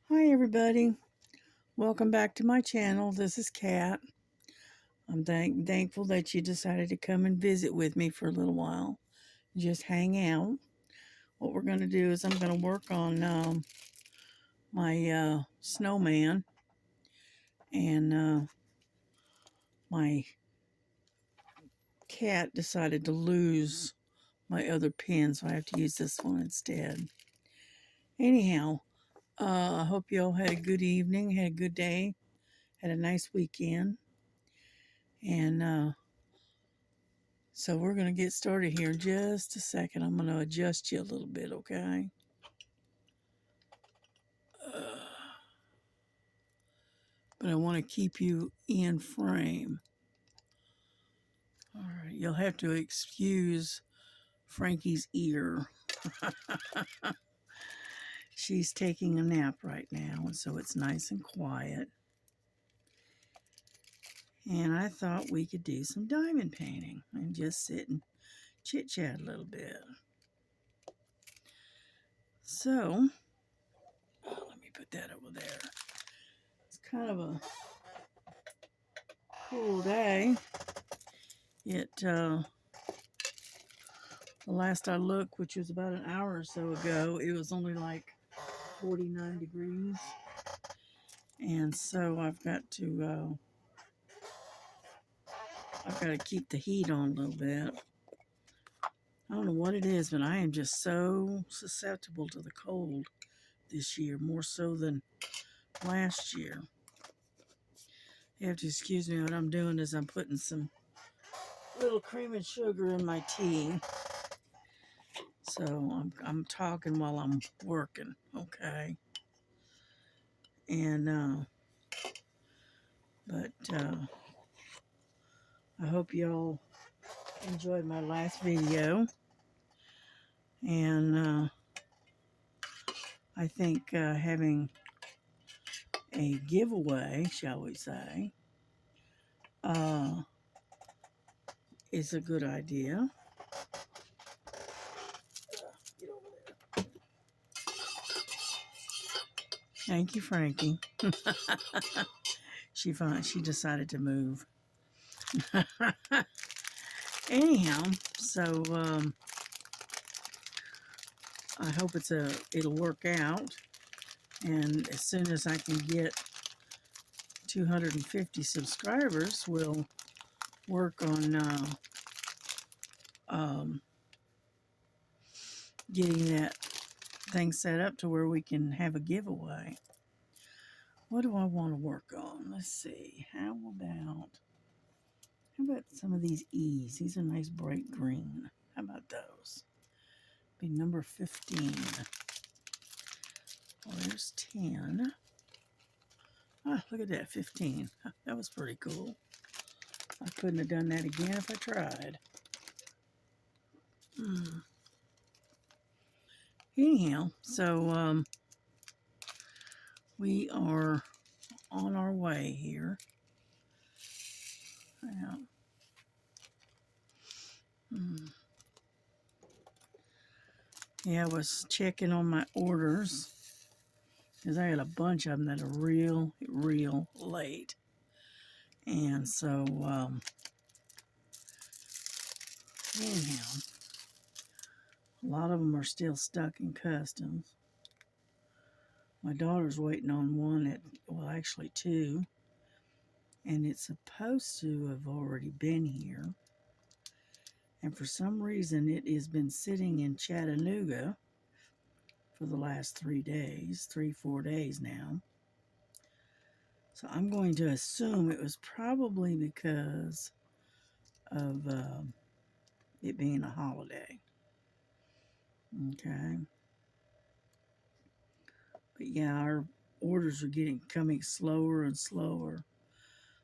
Hi everybody, welcome back to my channel. This is Kat. I'm thankful that you decided to come and visit with me for a little while. Just hang out. What we're going to do is I'm going to work on my snowman, and my cat decided to lose my other pen, so I have to use this one instead. Anyhow, I hope you all had a good evening, had a good day, had a nice weekend, and so we're going to get started here in just a second. I'm going to adjust you a little bit, okay? But I want to keep you in frame. All right, you'll have to excuse Frankie's ear. She's taking a nap right now, and so it's nice and quiet. And I thought we could do some diamond painting and just sit and chit-chat a little bit. So, let me put that over there. It's kind of a cool day. The last I looked, which was about an hour or so ago, it was only like 49 degrees. And so I've got to keep the heat on a little bit. I don't know what it is, but I am just so susceptible to the cold this year, more so than last year. You have to excuse me. What I'm doing is I'm putting some little cream and sugar in my tea. So I'm talking while I'm working, okay? And but I hope y'all enjoyed my last video, and I think having a giveaway, shall we say, is a good idea. Get over there. Thank you, Frankie. She decided to move. Anyhow, so I hope it'll work out, and as soon as I can get 250 subscribers, we'll work on getting that thing set up to where we can have a giveaway. What do I want to work on? Let's see. How about some of these E's? These are nice bright green. How about those? Be number 15. Well, there's 10. Ah, look at that, 15. That was pretty cool. I couldn't have done that again if I tried. Anyhow, so we are on our way here. Yeah. Yeah, I was checking on my orders because I had a bunch of them that are real late. And so, anyhow, a lot of them are still stuck in customs. My daughter's waiting on one well, actually two, and it's supposed to have already been here. And for some reason, it has been sitting in Chattanooga for the last 3 days, 4 days now. So I'm going to assume it was probably because of it being a holiday. Okay. But yeah, our orders are coming slower and slower.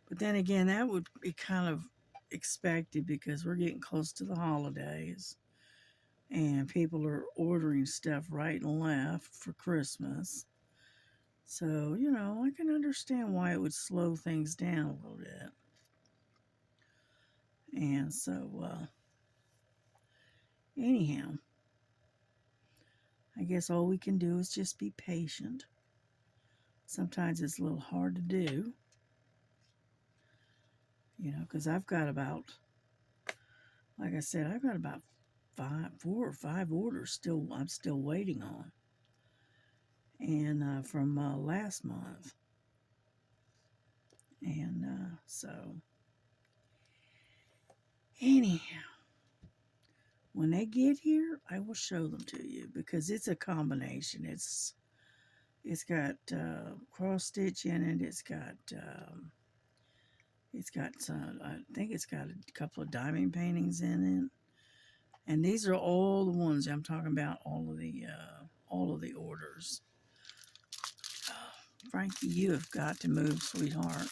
But then again, that would be kind of expected because we're getting close to the holidays and people are ordering stuff right and left for Christmas. So, I can understand why it would slow things down a little bit. And so, anyhow, I guess all we can do is just be patient. Sometimes it's a little hard to do, because I've got about, like I said, I've got about 4 or 5 orders I'm still waiting on, and from last month, and so anyhow, when they get here, I will show them to you because it's a combination. It's got cross stitch in it. It's got some. I think it's got a couple of diamond paintings in it. And these are all the ones I'm talking about. All of the orders. Frankie, you have got to move, sweetheart.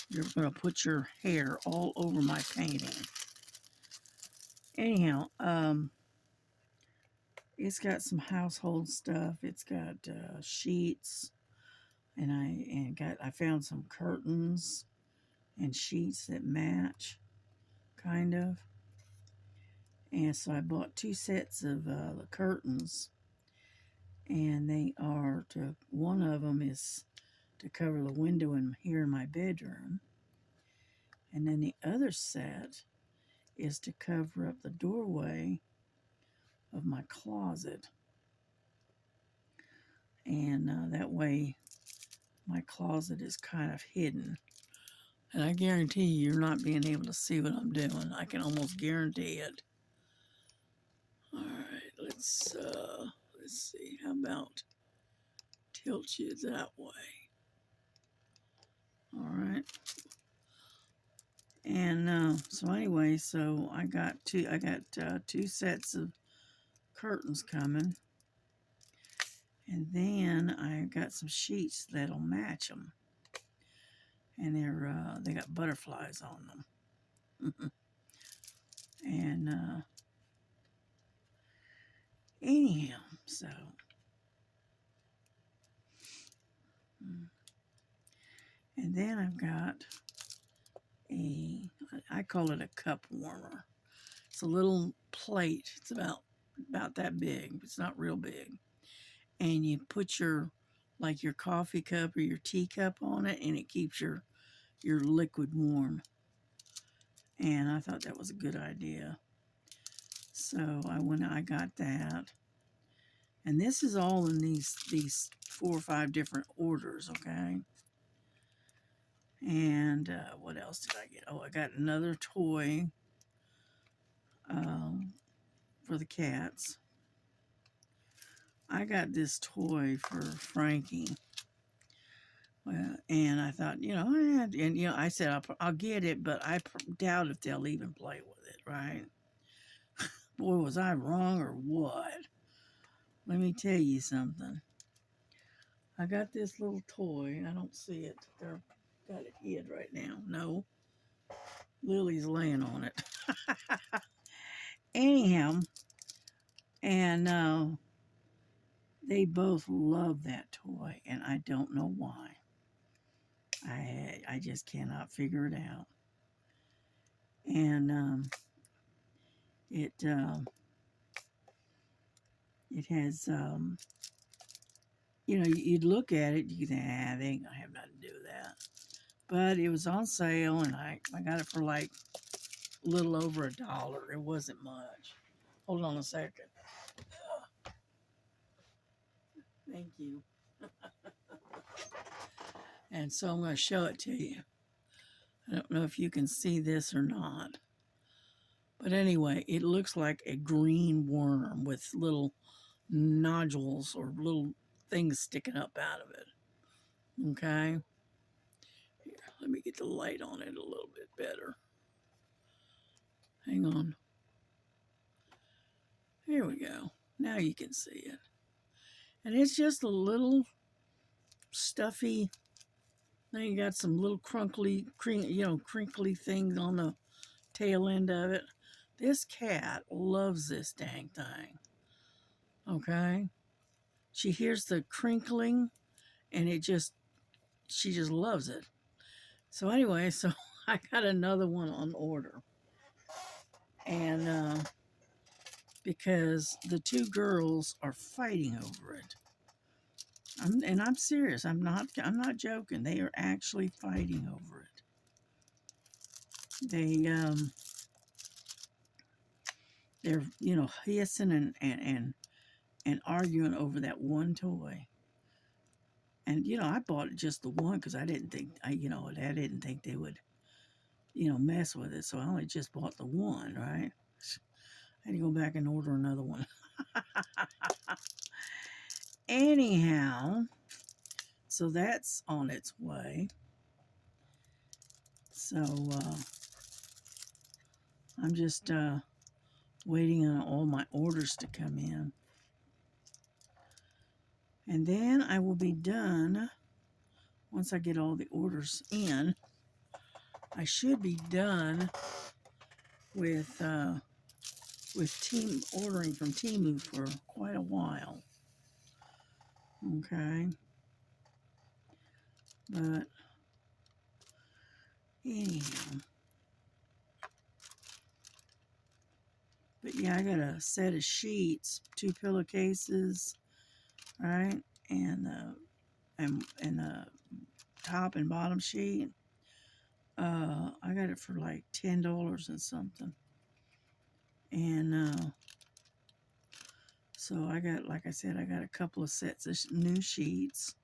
You're going to put your hair all over my painting. Anyhow, it's got some household stuff. It's got sheets, and I found some curtains and sheets that match, kind of. And so I bought 2 sets of the curtains, and one of them is to cover the window here in my bedroom, and then the other set is to cover up the doorway of my closet, and that way my closet is kind of hidden, and I guarantee you're not being able to see what I'm doing. I can almost guarantee it. All right, let's see. How about tilt you that way? All right. And so anyway, so I got two sets of curtains coming, and then I got some sheets that'll match them, and they got butterflies on them. And anyhow, so and then I've got I call it a cup warmer. It's a little plate. It's about that big. It's not real big. And you put your coffee cup or your tea cup on it, and it keeps your liquid warm. And I thought that was a good idea. So I got that. And this is all in these 4 or 5 different orders, okay? And what else did I get? Oh, I got another toy for the cats. I got this toy for Frankie. Well, and I thought, I said I'll get it, but I doubt if they'll even play with it, right? Boy, was I wrong or what? Let me tell you something. I got this little toy. I don't see it. They're got it hid right now. No, Lily's laying on it. Anyhow, and they both love that toy, and I don't know why. I just cannot figure it out. And it has you'd look at it, you think, they ain't gonna have nothing to do with that. But it was on sale, and I got it for like a little over $1. It wasn't much. Hold on a second. Thank you. And so I'm going to show it to you. I don't know if you can see this or not. But anyway, it looks like a green worm with little nodules or little things sticking up out of it. Okay? Here, let me get the light on it a little bit better. Hang on. Here we go. Now you can see it. And it's just a little stuffy. Then you got some little crinkly things on the tail end of it. This cat loves this dang thing. Okay? She hears the crinkling, and she just loves it. So anyway, I got another one on order. And because the 2 girls are fighting over it. I'm serious. I'm not joking. They are actually fighting over it. They're hissing and arguing over that one toy. And I bought just the one because I didn't think I didn't think they would mess with it. So I only just bought the one, right? I had to go back and order another one. Anyhow, so that's on its way. So I'm just waiting on all my orders to come in. And then I will be done once I get all the orders in. I should be done with ordering from Temu for quite a while. Okay. But anyhow. But yeah, I got a set of sheets, 2 pillowcases, right? And the top and bottom sheet. I got it for like $10 and something. And so I got, like I said, I got a couple of sets of new sheets.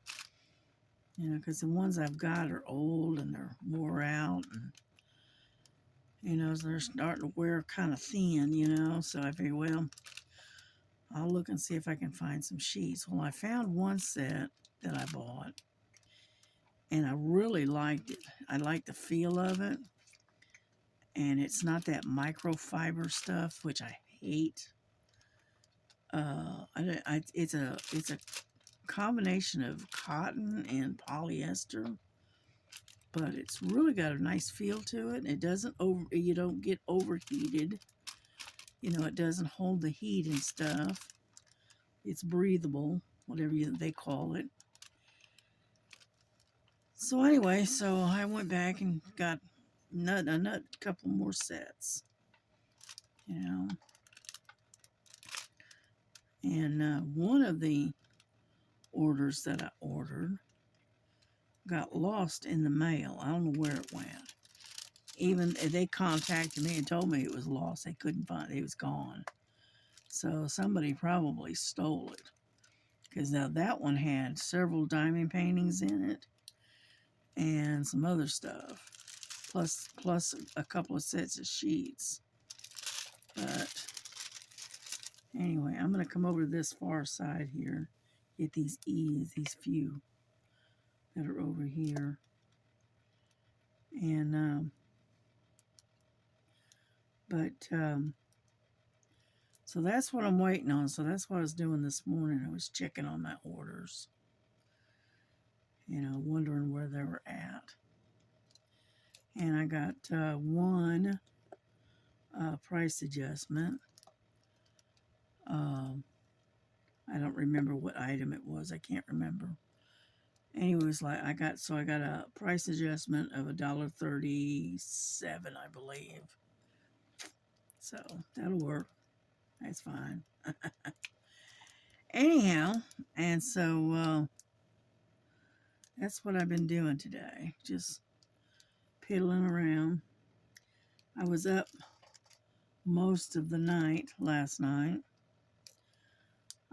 Because the ones I've got are old and they're wore out, and they're starting to wear kind of thin, so I figured, well, I'll look and see if I can find some sheets. Well, I found one set that I bought, and I really liked it. I like the feel of it, and it's not that microfiber stuff, which I hate. It's a combination of cotton and polyester, but it's really got a nice feel to it. It doesn't you don't get overheated. It doesn't hold the heat and stuff. It's breathable, whatever they call it. So anyway, so I went back and got a couple more sets, and one of the orders that I ordered got lost in the mail. I don't know where it went. Even they contacted me and told me it was lost. They couldn't find it. It was gone. So somebody probably stole it. Because now that one had several diamond paintings in it and some other stuff. Plus a couple of sets of sheets. But anyway, I'm going to come over to this far side here. Get these few that are over here. And, so that's what I'm waiting on. So that's what I was doing this morning. I was checking on my orders. Wondering where they were at. And I got one price adjustment. I don't remember what item it was. I can't remember. Anyways, I got a price adjustment of $1.37, I believe. So that'll work. That's fine. Anyhow, and so that's what I've been doing today. Just piddling around. I was up most of the night last night.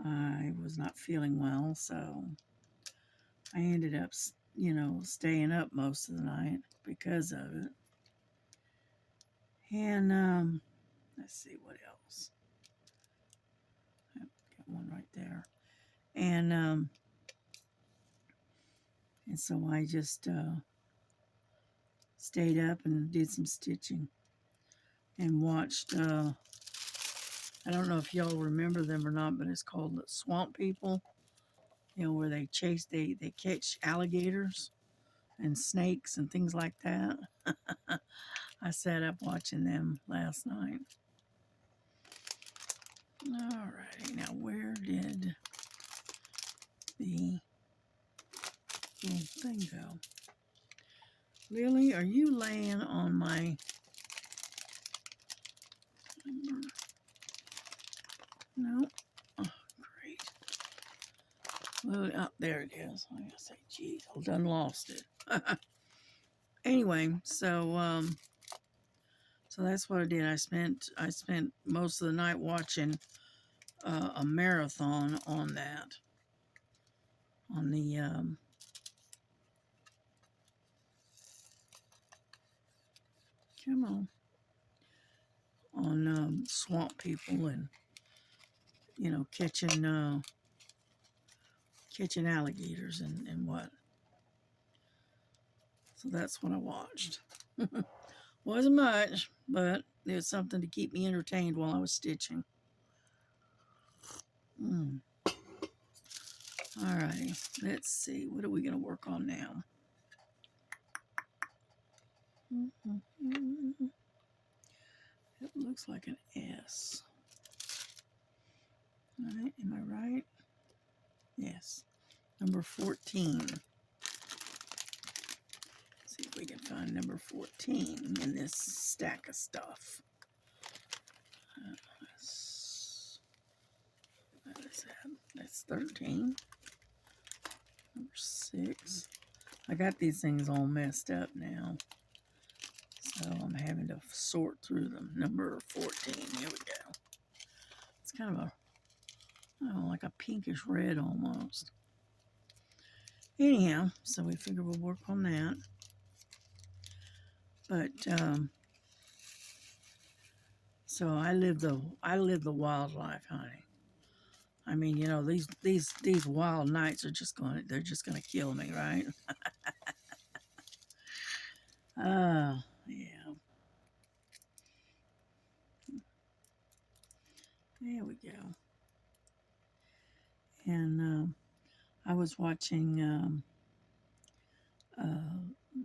I was not feeling well, so I ended up, staying up most of the night because of it. And let's see what else. I've got one right there. And so I just stayed up and did some stitching and watched. I don't know if y'all remember them or not, but it's called Swamp People. Where they catch alligators and snakes and things like that. I sat up watching them last night. Alrighty, now where did the little thing go? Lily, are you laying on my... No? Oh, great. Well, oh, there it is. I gotta say, geez, I done lost it. Anyway, so that's what I did. I spent most of the night watching a marathon on that. On the come on swamp people and catching alligators and what. So that's what I watched. Wasn't much, but it was something to keep me entertained while I was stitching. Alrighty, let's see. What are we going to work on now? It looks like an S. Alright, am I right? Yes. Number 14. Let's see if we can find number 14 in this stack of stuff. What is that? That's 13. Number 6. I got these things all messed up now, so I'm having to sort through them. Number 14. Here we go. It's kind of a, like a pinkish red almost. Anyhow, so we figure we'll work on that. But so I live the wildlife, honey. I mean, these wild nights are they're just gonna kill me, right? Yeah. There we go. And I was watching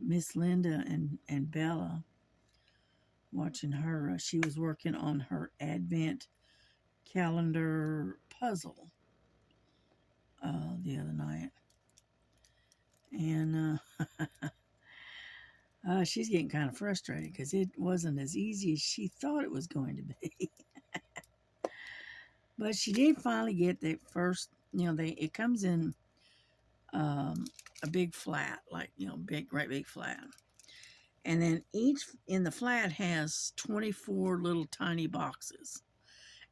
Miss Linda and Bella, watching her. She was working on her advent calendar puzzle the other night. And she's getting kind of frustrated because it wasn't as easy as she thought it was going to be. But she did finally get the first, it comes in a big flat, like, great big flat. And then each in the flat has 24 little tiny boxes.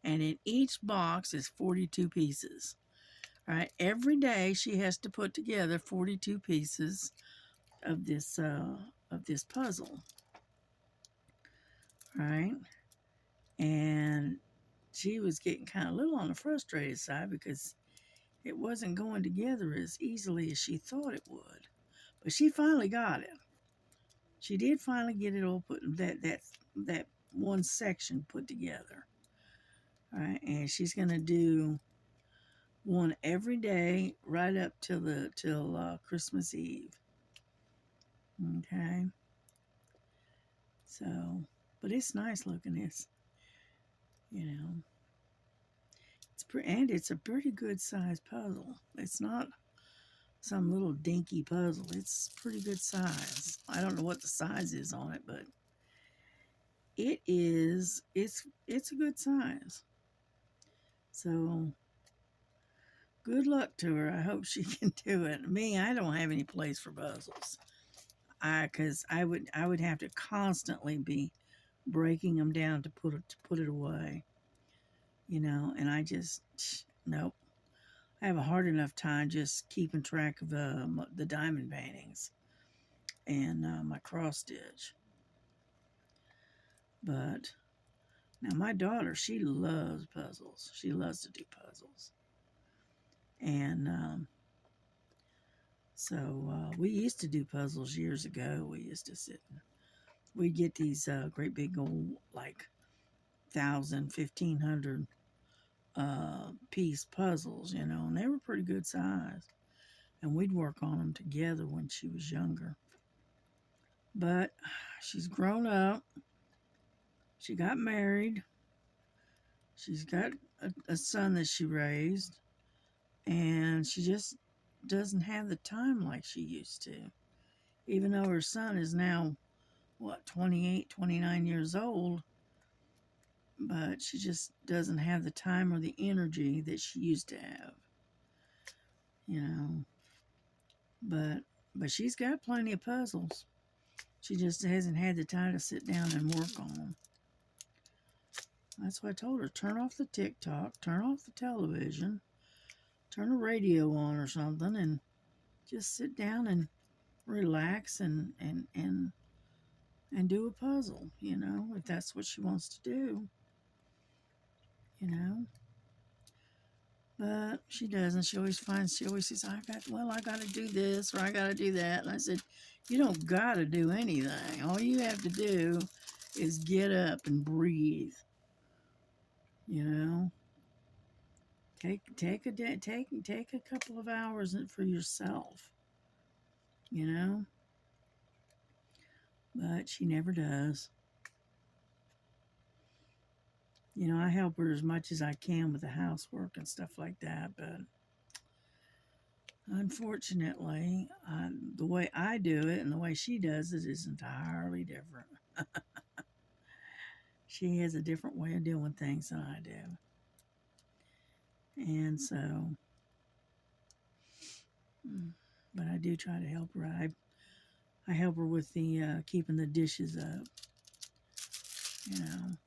And in each box is 42 pieces. All right. Every day she has to put together 42 pieces of this puzzle. Right? And she was getting kind of a little on the frustrated side because it wasn't going together as easily as she thought it would. But she finally got it. She did finally get it all put, that one section put together. All right, and she's gonna do one every day right up till Christmas Eve. Okay. So, but it's nice looking. It's it's a pretty good sized puzzle. It's not some little dinky puzzle. It's pretty good size. I don't know what the size is on it, but it's a good size. So good luck to her. I hope she can do it. Me, I don't have any place for puzzles. Because I would have to constantly be breaking them down to put it away. And I just nope. I have a hard enough time just keeping track of the diamond paintings and my cross stitch. But now my daughter, she loves puzzles. She loves to do puzzles. And so we used to do puzzles years ago. We used to sit and we'd get these great big old, like 1,000, 1,500 piece puzzles, and they were pretty good size. And we'd work on them together when she was younger. But she's grown up. She got married. She's got a son that she raised. And she just doesn't have the time like she used to. Even though her son is now, 28, 29 years old. But she just doesn't have the time or the energy that she used to have. you know. But she's got plenty of puzzles. She just hasn't had the time to sit down and work on them. That's why I told her, turn off the TikTok, turn off the television, turn the radio on or something, and just sit down and relax and do a puzzle, if that's what she wants to do, you know. But she doesn't. She always says, I got to do this or I got to do that. And I said, you don't got to do anything. All you have to do is get up and breathe, you know. Take a couple of hours for yourself, you know. But she never does. I help her as much as I can with the housework and stuff like that, but unfortunately, the way I do it and the way she does it is entirely different. She has a different way of doing things than I do. And so, but I do try to help her. I help her with the keeping the dishes up, you know,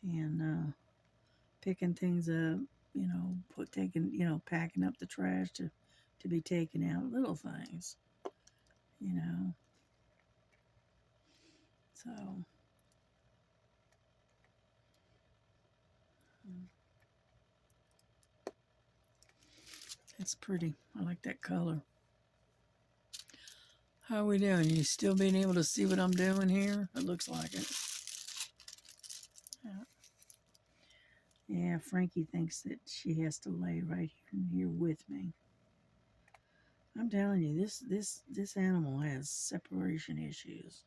and picking things up, packing up the trash to be taken out, little things, you know. So it's pretty. I like that color. How are we doing? You still being able to see what I'm doing here? It looks like it. Yeah, Frankie thinks that she has to lay right here with me. I'm telling you, this animal has separation issues.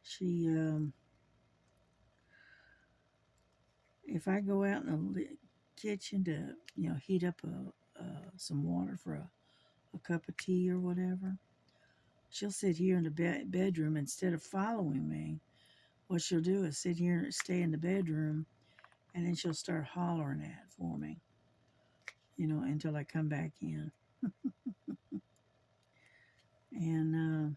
She, if I go out in the kitchen to, heat up some water for a cup of tea or whatever, she'll sit here in the bedroom instead of following me. What she'll do is sit here and stay in the bedroom, and then she'll start hollering for me, until I come back in. And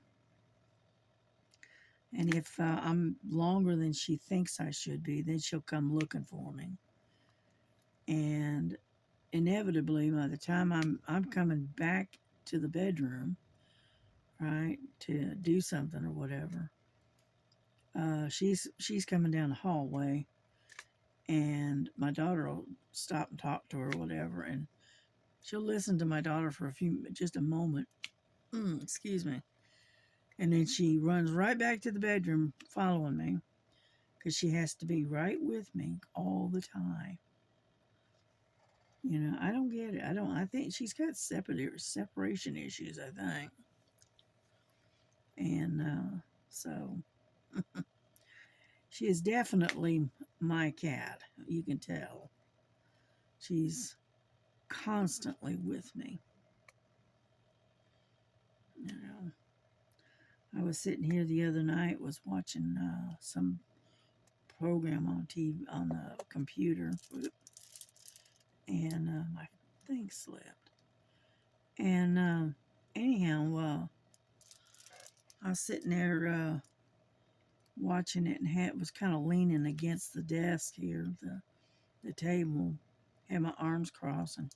if I'm longer than she thinks I should be, then she'll come looking for me. And inevitably, by the time I'm coming back to the bedroom, right, to do something or whatever, she's coming down the hallway, and my daughter will stop and talk to her or whatever, and she'll listen to my daughter for just a moment. Excuse me. And then she runs right back to the bedroom following me because she has to be right with me all the time. I don't get it. I think she's got separation issues, I think. And so she is definitely my cat. You can tell. She's constantly with me. I was sitting here the other night, was watching some program on TV on the computer, and my thing slipped. And anyhow, I was sitting there watching it, and was kind of leaning against the desk here, the table, had my arms crossed, and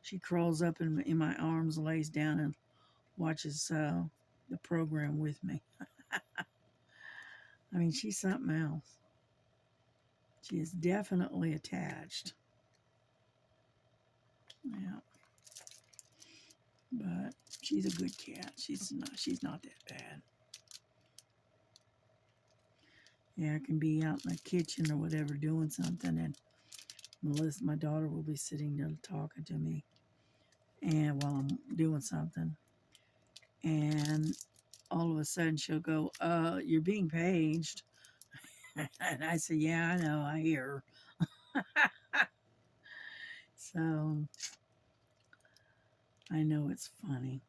she crawls up in my arms, lays down, and watches the program with me. I mean, she's something else. She is definitely attached. Yeah. But she's a good cat. She's not that bad. Yeah, I can be out in the kitchen or whatever doing something, and Melissa, my daughter, will be sitting there talking to me, and while I'm doing something, and all of a sudden she'll go, you're being paged. And I say, yeah, I know, I hear her. So I know it's funny,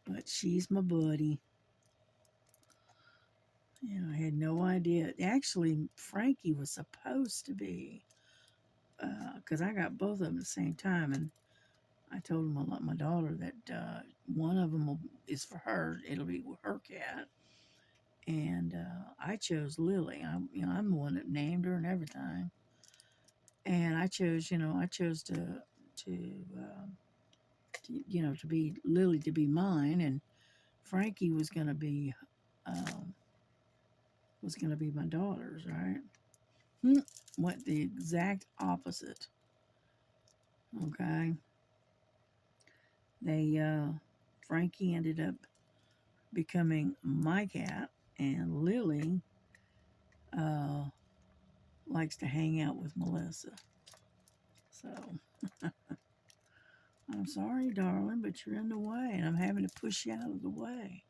but she's my buddy. I had no idea. Actually, Frankie was supposed to be because I got both of them at the same time, and I told my daughter that one of them is for her. It'll be her cat, and I chose Lily. I'm the one that named her and everything. And I chose, I chose to be Lily, to be mine, and Frankie um, was gonna be my daughter's, right? Went the exact opposite. Okay, Frankie ended up becoming my cat, and Lily uh, likes to hang out with Melissa. So I'm sorry, darling, but you're in the way, and I'm having to push you out of the way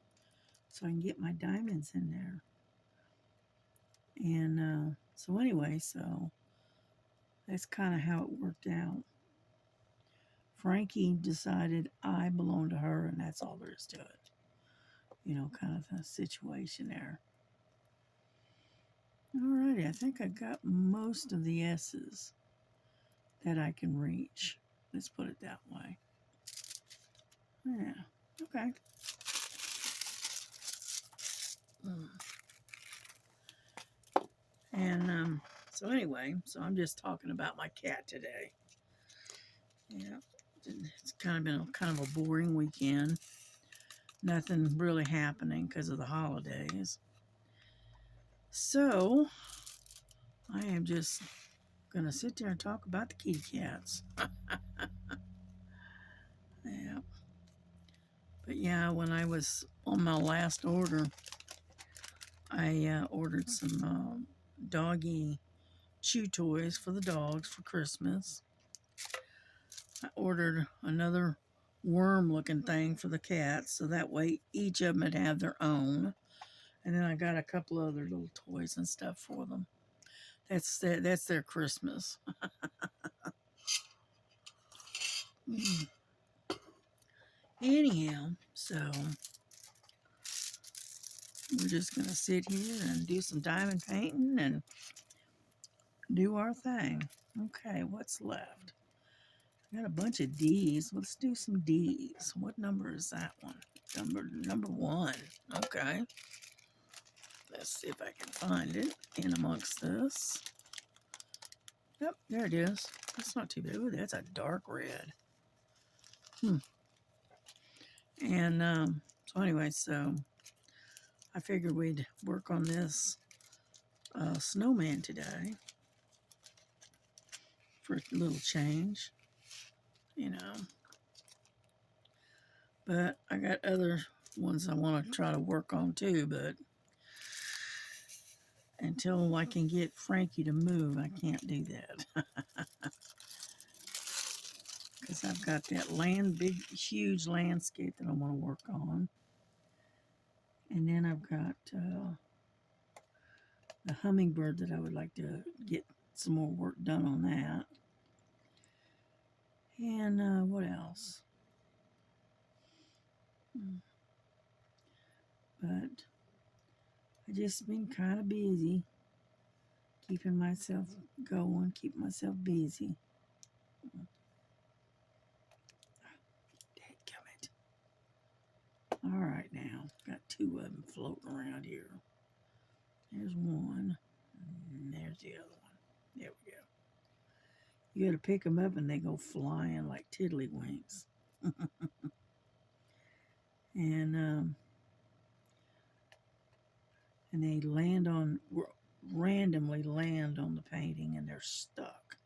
so I can get my diamonds in there. And so anyway, so that's kind of how it worked out. Frankie decided I belong to her, and that's all there is to it. Kind of a situation there. Alrighty, I think I got most of the S's that I can reach. Let's put it that way. Yeah, okay. And so anyway, so I'm just talking about my cat today. Yeah, it's kind of been kind of a boring weekend. Nothing really happening because of the holidays. So I am just going to sit there and talk about the kitty cats. Yeah. But yeah, when I was on my last order, I ordered some doggy chew toys for the dogs for Christmas. I ordered another worm-looking thing for the cats, so that way each of them would have their own. And then I got a couple other little toys and stuff for them. That's their Christmas. Anyhow, so we're just going to sit here and do some diamond painting and do our thing. Okay, what's left? I got a bunch of D's. Let's do some D's. What number is that one? Number 1. Okay. Let's see if I can find it in amongst this. Yep, there it is. That's not too bad. Ooh, that's a dark red. And so anyway, so I figured we'd work on this snowman today for a little change, But I got other ones I want to try to work on too, but until I can get Frankie to move, I can't do that. Because I've got that big, huge landscape that I want to work on. And then I've got the hummingbird that I would like to get some more work done on that. And what else? But I just been kind of busy, keeping myself going, keeping myself busy. Dadgummit. All right, now got 2 of them floating around here. There's one, and there's the other one. There we go. You got to pick them up, and they go flying like tiddlywinks. and they randomly land on the painting, and they're stuck.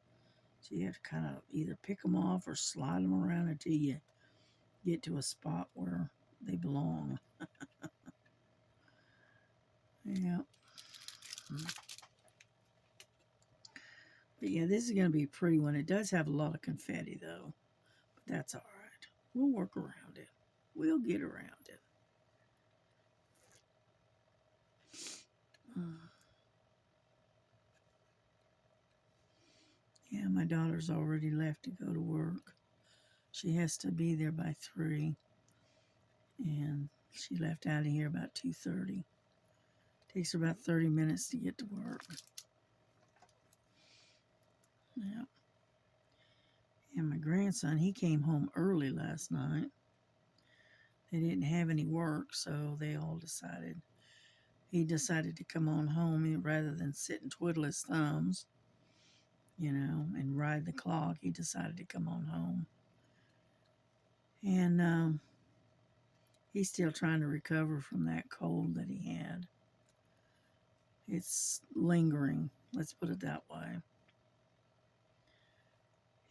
So you have to kind of either pick them off or slide them around until you get to a spot where they belong. Yeah. But yeah, this is going to be a pretty one. It does have a lot of confetti, though. But that's all right. We'll work around it. We'll get around it. Yeah, my daughter's already left to go to work. She has to be there by 3. And she left out of here about 2:30. Takes her about 30 minutes to get to work. Yeah. And my grandson, he came home early last night. They didn't have any work, so he decided to come on home rather than sit and twiddle his thumbs, and ride the clock. He decided to come on home. And he's still trying to recover from that cold that he had. It's lingering, let's put it that way.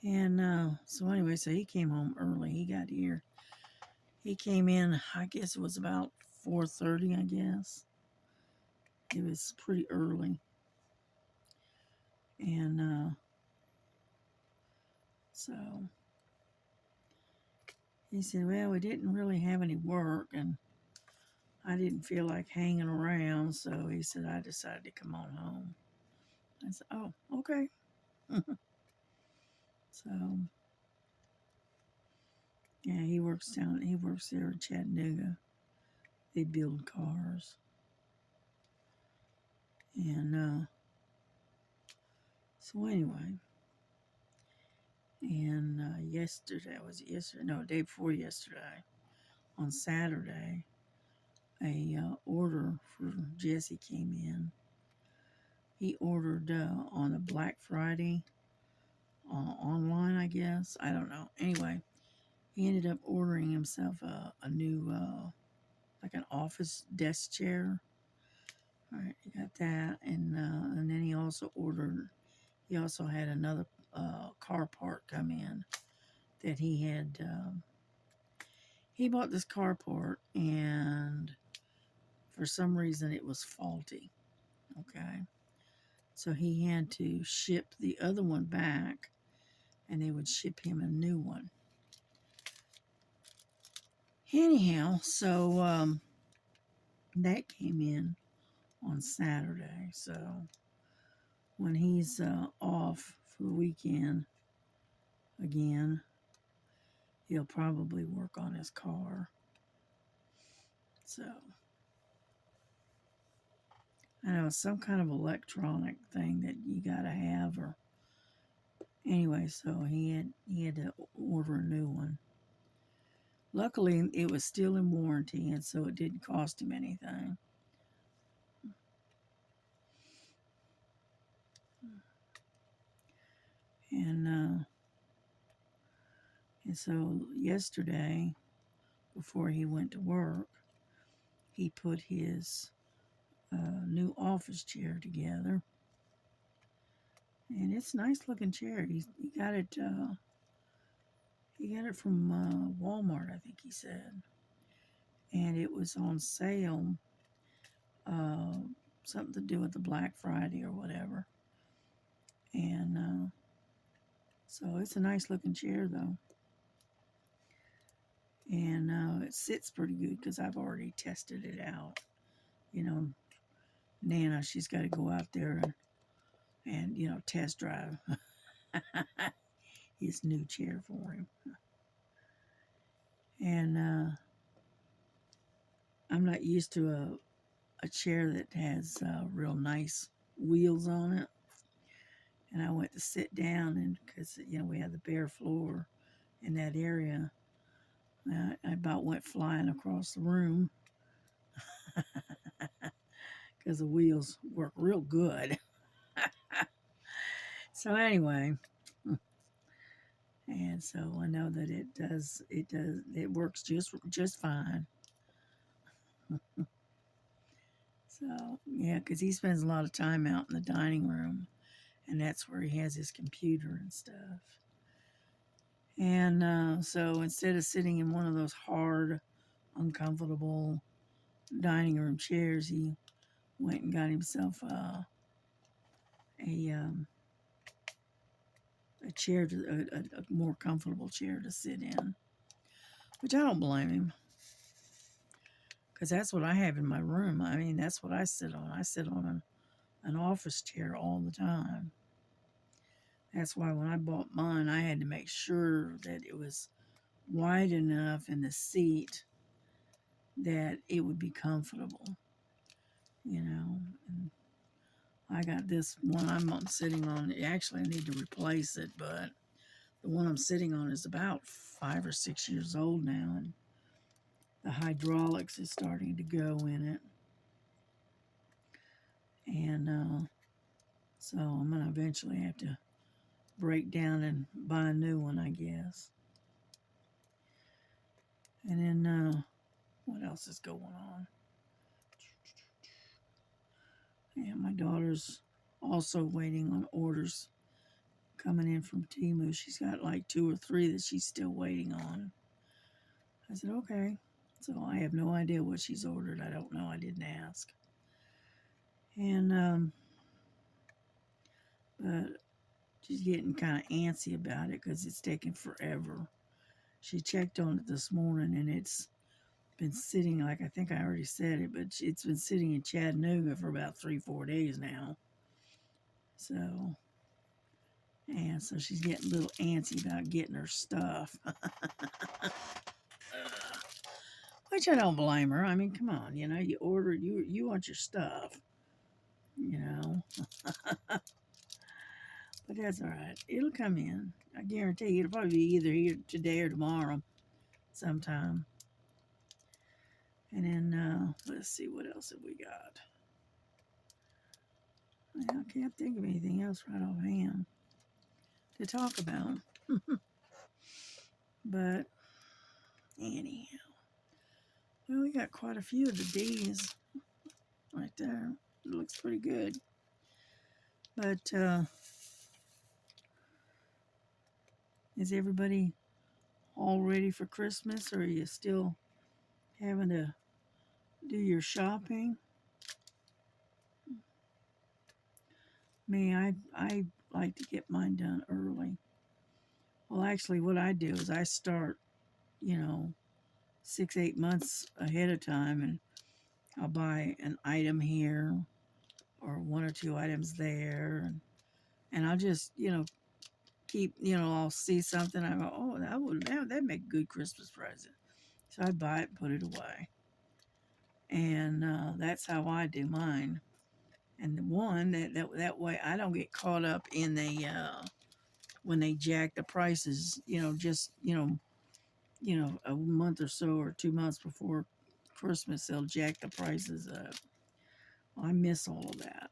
And so anyway, so he came home early. He got here. He came in, I guess it was about 4:30, I guess. It was pretty early. And so he said, well, we didn't really have any work, and I didn't feel like hanging around, so he said, I decided to come on home. I said, oh, okay. So, yeah, he works there in Chattanooga. They build cars. And so anyway, and day before yesterday, on Saturday, a order for Jesse came in. He ordered on a Black Friday online, I guess. I don't know. Anyway, he ended up ordering himself a new, like an office desk chair. All right, he got that, and then he also had another car part come in that he had. He bought this car part, and for some reason it was faulty. Okay, so he had to ship the other one back, and they would ship him a new one. Anyhow, so that came in on Saturday. So when he's off for the weekend again, he'll probably work on his car. So I know it's some kind of electronic thing that you gotta have, or anyway. So he had to order a new one. Luckily, it was still in warranty, and so it didn't cost him anything. And so yesterday, before he went to work, he put his new office chair together, and it's a nice looking chair. He got it. He got it from Walmart, I think he said, and it was on sale. Something to do with the Black Friday or whatever. And so it's a nice looking chair, though. And it sits pretty good because I've already tested it out. Nana, she's got to go out there and test drive his new chair for him. And I'm not used to a chair that has real nice wheels on it. And I went to sit down, and because we had the bare floor in that area, I about went flying across the room because the wheels work real good. So anyway, and so I know that it works just fine. So yeah, because he spends a lot of time out in the dining room, and that's where he has his computer and stuff. And so instead of sitting in one of those hard, uncomfortable dining room chairs, he went and got himself a chair, a more comfortable chair to sit in, which I don't blame him, because that's what I have in my room. I mean, that's what I sit on. I sit on an office chair all the time. That's why when I bought mine, I had to make sure that it was wide enough in the seat that it would be comfortable, And I got this one I'm sitting on. Actually, I need to replace it, but The one I'm sitting on is about 5 or 6 years old now, and the hydraulics is starting to go in it. And so I'm going to eventually have to break down and buy a new one, I guess. And then what else is going on? Yeah, my daughter's also waiting on orders coming in from Temu. She's got like 2 or 3 that she's still waiting on. I said, okay. So I have no idea what she's ordered. I don't know. I didn't ask. And, but she's getting kind of antsy about it because it's taking forever. She checked on it this morning, and it's been sitting, like I think I already said it, but it's been sitting in Chattanooga for about 3-4 days now. So, and so she's getting a little antsy about getting her stuff. Which I don't blame her. I mean, come on, you order, you want your stuff, But that's all right. It'll come in. I guarantee you, it'll probably be either here today or tomorrow sometime. And then, let's see, what else have we got? I can't think of anything else right offhand to talk about. But anyhow, well, we got quite a few of the D's right there. It looks pretty good. But is everybody all ready for Christmas, or are you still having to do your shopping? Me, I like to get mine done early. Well, actually, what I do is I start, 6-8 months ahead of time, and I'll buy an item here or 1 or 2 items there, and I'll just, keep, I'll see something, I go, oh, that'd make a good Christmas present. So I buy it, put it away, and that's how I do mine. And the one that way I don't get caught up in the when they jack the prices, just a month or so or 2 months before Christmas, they'll jack the prices up. I miss all of that,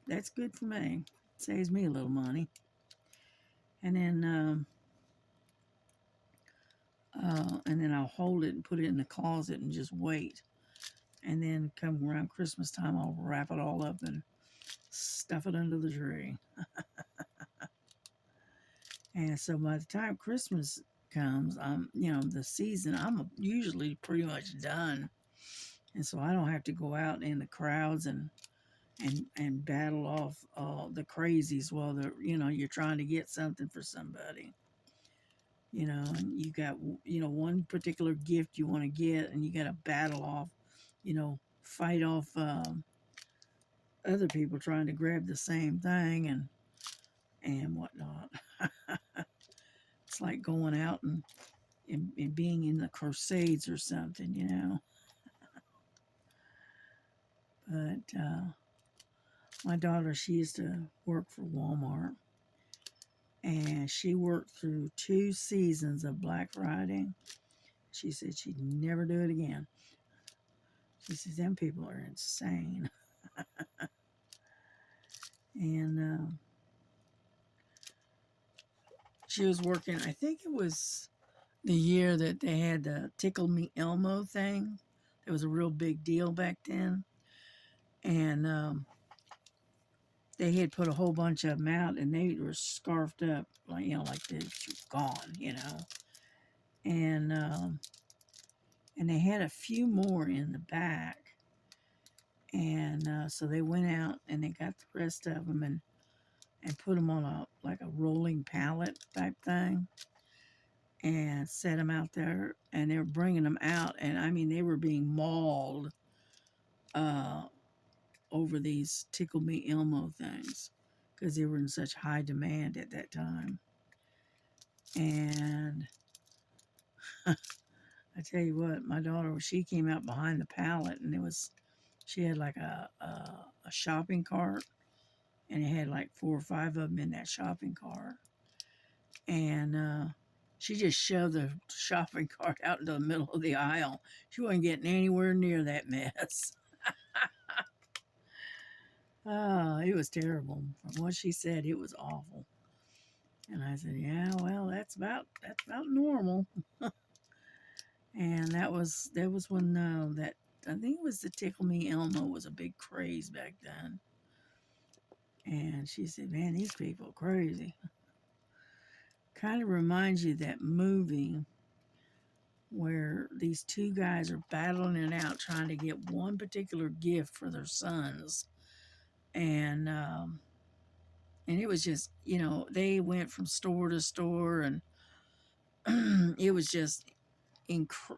that's good for me. It saves me a little money. And then I'll hold it and put it in the closet and just wait. And then come around Christmas time, I'll wrap it all up and stuff it under the tree. And so by the time Christmas comes, the season, I'm usually pretty much done. And so I don't have to go out in the crowds and battle off the crazies while you're trying to get something for somebody. And you got, one particular gift you want to get, and you got to battle off, fight off other people trying to grab the same thing and whatnot. It's like going out and being in the Crusades or something. But my daughter, she used to work for Walmart, and she worked through 2 seasons of Black Friday. She said she'd never do it again. She says, them people are insane. And she was working, I think it was the year that they had the Tickle Me Elmo thing. It was a real big deal back then. And they had put a whole bunch of them out, and they were scarfed up, like they're gone. And they had a few more in the back. And so they went out and they got the rest of them and put them on a rolling pallet type thing and set them out there. And they were bringing them out, and I mean, they were being mauled over these Tickle Me Elmo things because they were in such high demand at that time. And I tell you what, my daughter, she came out behind the pallet, and she had like a shopping cart, and it had like 4 or 5 of them in that shopping cart. and she just shoved the shopping cart out into the middle of the aisle. She wasn't getting anywhere near that mess. Oh, it was terrible. From what she said, it was awful. And I said, "Yeah, well, that's about normal." And that was when that I think it was the Tickle Me Elmo was a big craze back then. And she said, "Man, these people are crazy." Kind of reminds you of that movie where these two guys are battling it out trying to get one particular gift for their sons. And it was just, they went from store to store, and it was just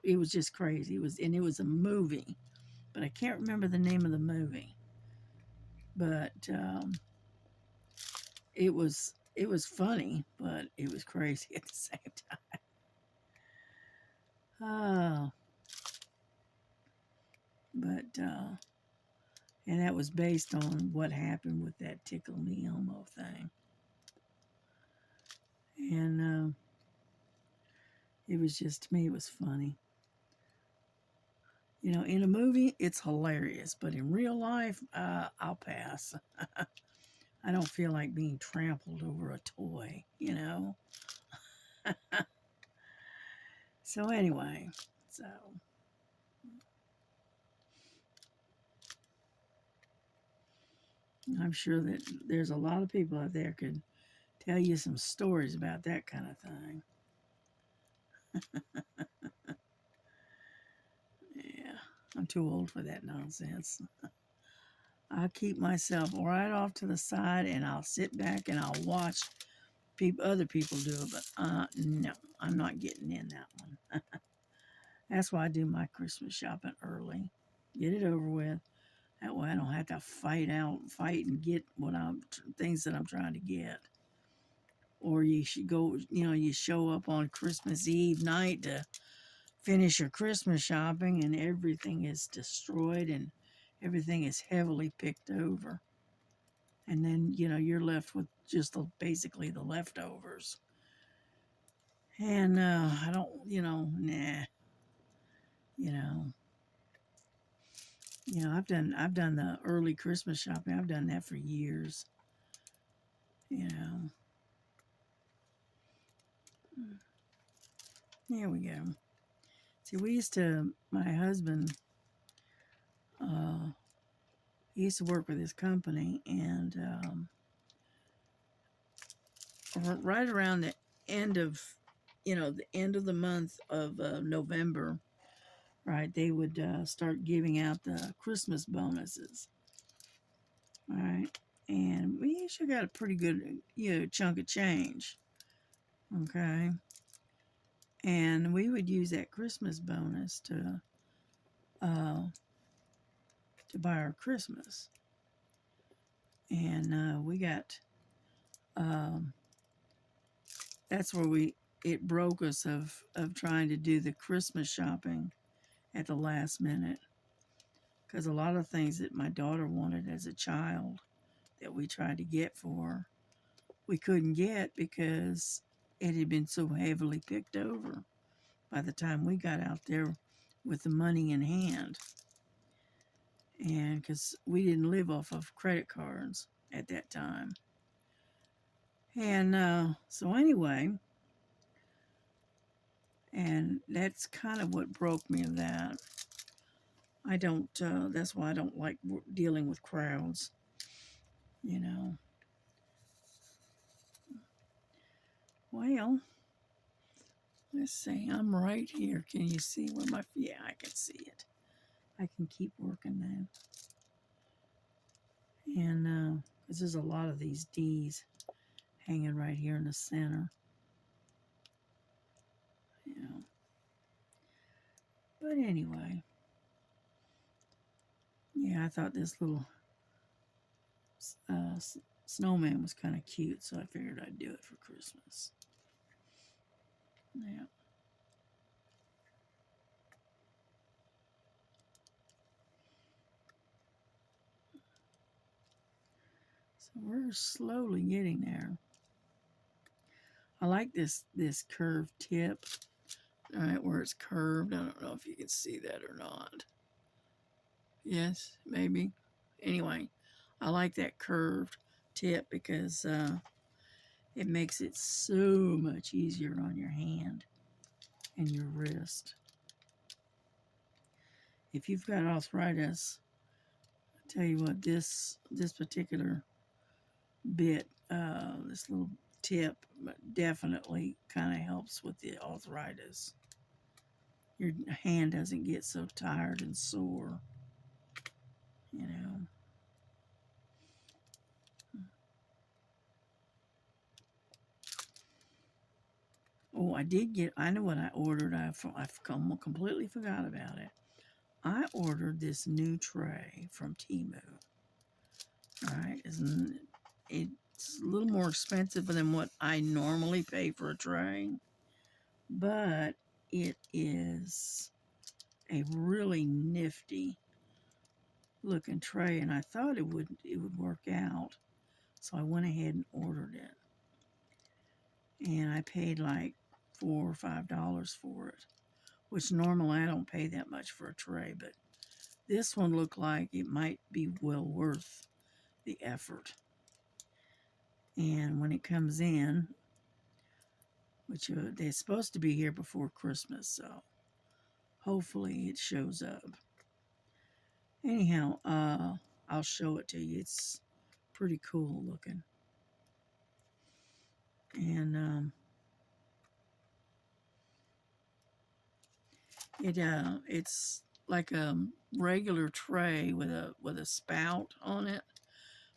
it was just crazy. It was a movie, but I can't remember the name of the movie. But it was funny, but it was crazy at the same time. Oh, but and that was based on what happened with that Tickle Me Elmo thing. And it was just, to me, it was funny. In a movie, it's hilarious, but in real life, I'll pass. I don't feel like being trampled over a toy. So anyway, so I'm sure that there's a lot of people out there could tell you some stories about that kind of thing. Yeah, I'm too old for that nonsense. I'll keep myself right off to the side, and I'll sit back and I'll watch other people do it. But no, I'm not getting in that one. That's why I do my Christmas shopping early. Get it over with. That way I don't have to fight and get things that I'm trying to get. Or you should go, you show up on Christmas Eve night to finish your Christmas shopping, and everything is destroyed and everything is heavily picked over. And then, you're left with just basically the leftovers. And I don't, nah, you know, I've done the early Christmas shopping. I've done that for years. You know, There we go. See, my husband, uh, he used to work with his company, and right around the end of, the end of the month of November, right, they would start giving out the Christmas bonuses. All right. And we usually got a pretty good, chunk of change. Okay. And we would use that Christmas bonus uh, to buy our Christmas. And we got, um, that's where it broke us of trying to do the Christmas shopping at the last minute. Because a lot of things that my daughter wanted as a child that we tried to get for her, we couldn't get because it had been so heavily picked over by the time we got out there with the money in hand. And because we didn't live off of credit cards at that time. And so anyway, and that's kind of what broke me of that. That's why I don't like dealing with crowds, you know. Well, let's see. I'm right here. Can you see where yeah, I can see it. I can keep working then. And because there's a lot of these D's hanging right here in the center. But anyway, yeah, I thought this little uh, snowman was kind of cute, so I figured I'd do it for Christmas. Yeah. So we're slowly getting there. I like this curved tip, all right, where it's curved. I don't know if you can see that or not. Yes, maybe. Anyway, I like that curved tip because it makes it so much easier on your hand and your wrist. If you've got arthritis, I tell you what, this particular bit, this little tip, definitely kind of helps with the arthritis. Your hand doesn't get so tired and sore, you know. Oh, I know what I ordered. Completely forgot about it. I ordered this new tray from Temu. All right, it's a little more expensive than what I normally pay for a tray, but it is a really nifty looking tray, and I thought it would work out, so I went ahead and ordered it, and I paid like $4 or $5 for it, which normally I don't pay that much for a tray, but this one looked like it might be well worth the effort. And when it comes in, which they're supposed to be here before Christmas, so hopefully it shows up. Anyhow, I'll show it to you. It's pretty cool looking. And it's like a regular tray with a spout on it,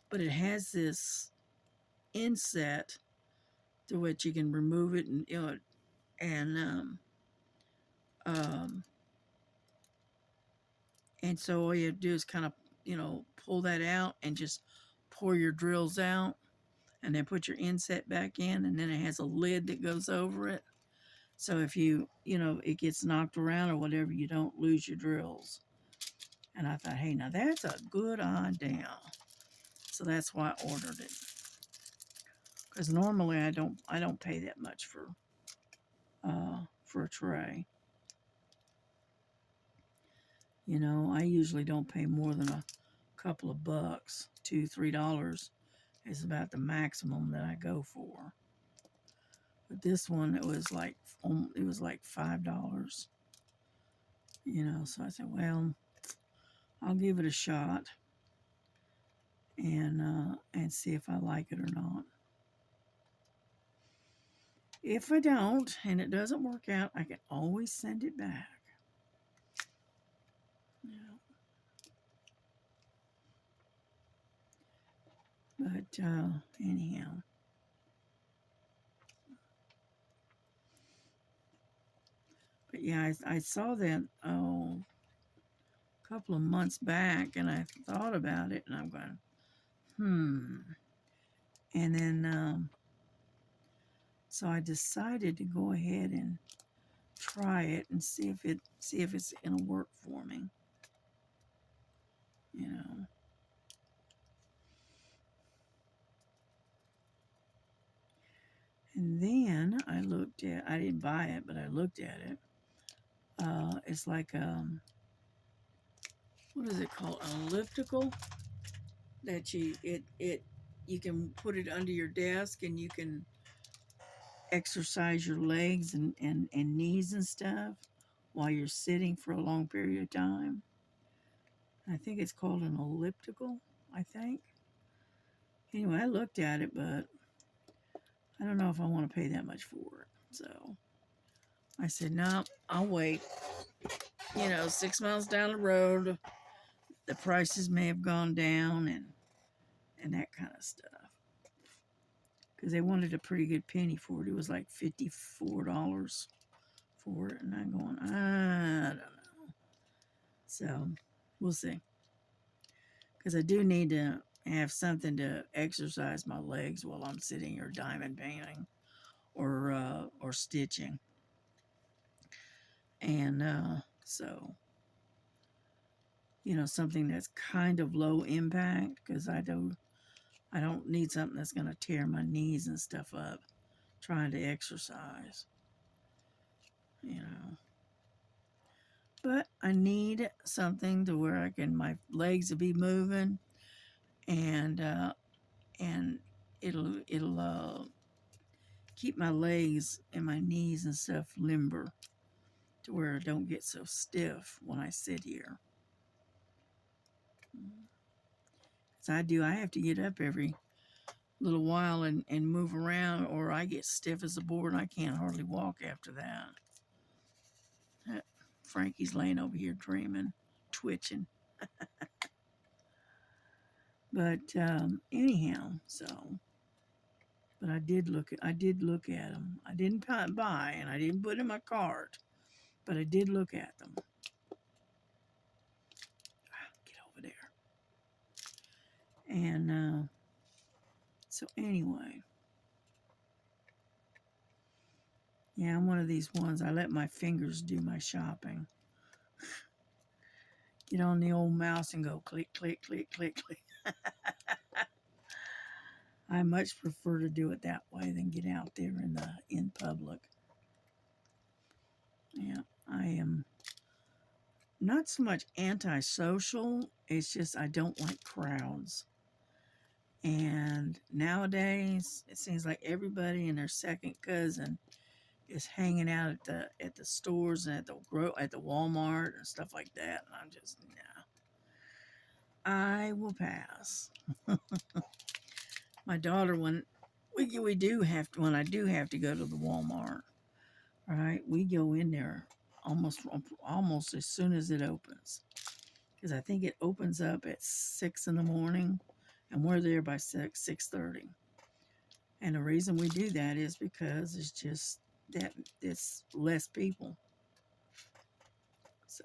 but it has this inset to which you can remove it, and and um, and so all you have to do is kind of pull that out and just pour your drills out, and then put your inset back in, and then it has a lid that goes over it. So if it gets knocked around or whatever, you don't lose your drills. And I thought, hey, now that's a good idea. So that's why I ordered it. Because normally I don't pay that much for a tray. I usually don't pay more than a couple of bucks. $2, $3 is about the maximum that I go for. But this one, it was like $5. So I said, well, I'll give it a shot and see if I like it or not. If I don't and it doesn't work out, I can always send it back. Yeah. But anyhow. But yeah, I saw that a couple of months back, and I thought about it, and I'm going, And then so I decided to go ahead and try it and see if it's gonna work for me. And then I didn't buy it, but I looked at it. It's like what is it called? An elliptical that you can put it under your desk, and you can exercise your legs and knees and stuff while you're sitting for a long period of time. I think it's called an elliptical, I think. Anyway, I looked at it, but I don't know if I want to pay that much for it. So I said, no, I'll wait. 6 miles down the road, the prices may have gone down and that kind of stuff. Because they wanted a pretty good penny for it. It was like $54 for it. And I'm going, I don't know. So we'll see. Because I do need to have something to exercise my legs while I'm sitting here diamond painting or stitching. And so, something that's kind of low impact, because I don't need something that's going to tear my knees and stuff up trying to exercise, you know. But I need something to where my legs will be moving, and and it'll keep my legs and my knees and stuff limber to where I don't get so stiff when I sit here. As I have to get up every little while and move around, or I get stiff as a board and I can't hardly walk after that. Frankie's laying over here dreaming, twitching. But anyhow, but I did look at them. I didn't buy, and I didn't put in my cart, but I did look at them. Get over there. And so anyway, yeah, I'm one of these ones. I let my fingers do my shopping. Get on the old mouse and go click, click, click, click, click. I much prefer to do it that way than get out there in public. Yeah, I am not so much antisocial. It's just I don't like crowds. And nowadays, it seems like everybody and their second cousin is hanging out at the stores and at the Walmart and stuff like that. And I'm just I will pass. My daughter, when I do have to go to the Walmart, right? We go in there almost as soon as it opens, because I think it opens up at 6 in the morning, and we're there by 6:30. And the reason we do that is because it's just that it's less people. So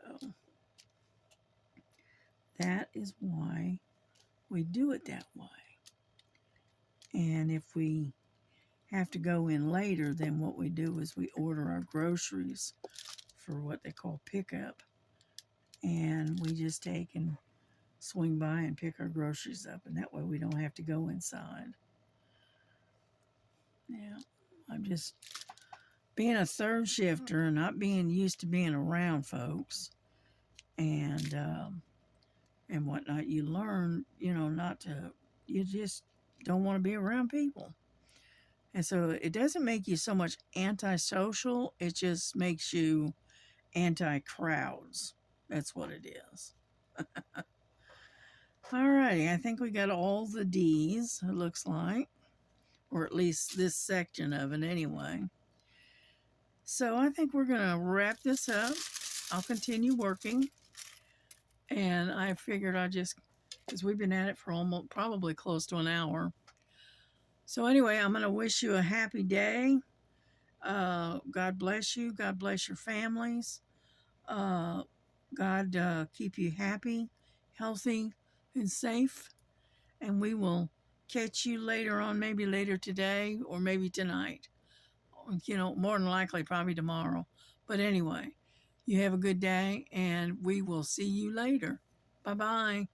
that is why we do it that way. And if we have to go in later, then what we do is we order our groceries for what they call pickup. And we just take and swing by and pick our groceries up. And that way we don't have to go inside. Yeah, I'm just being a third shifter and not being used to being around folks and whatnot. You learn, you just don't want to be around people. And so it doesn't make you so much antisocial, it just makes you anti-crowds. That's what it is. Alrighty, I think we got all the D's, it looks like. Or at least this section of it anyway. So I think we're going to wrap this up. I'll continue working. And I figured because we've been at it for probably close to an hour. So anyway, I'm going to wish you a happy day. God bless you. God bless your families. God keep you happy, healthy, and safe. And we will catch you later on, maybe later today or maybe tonight. More than likely probably tomorrow. But anyway, you have a good day and we will see you later. Bye-bye.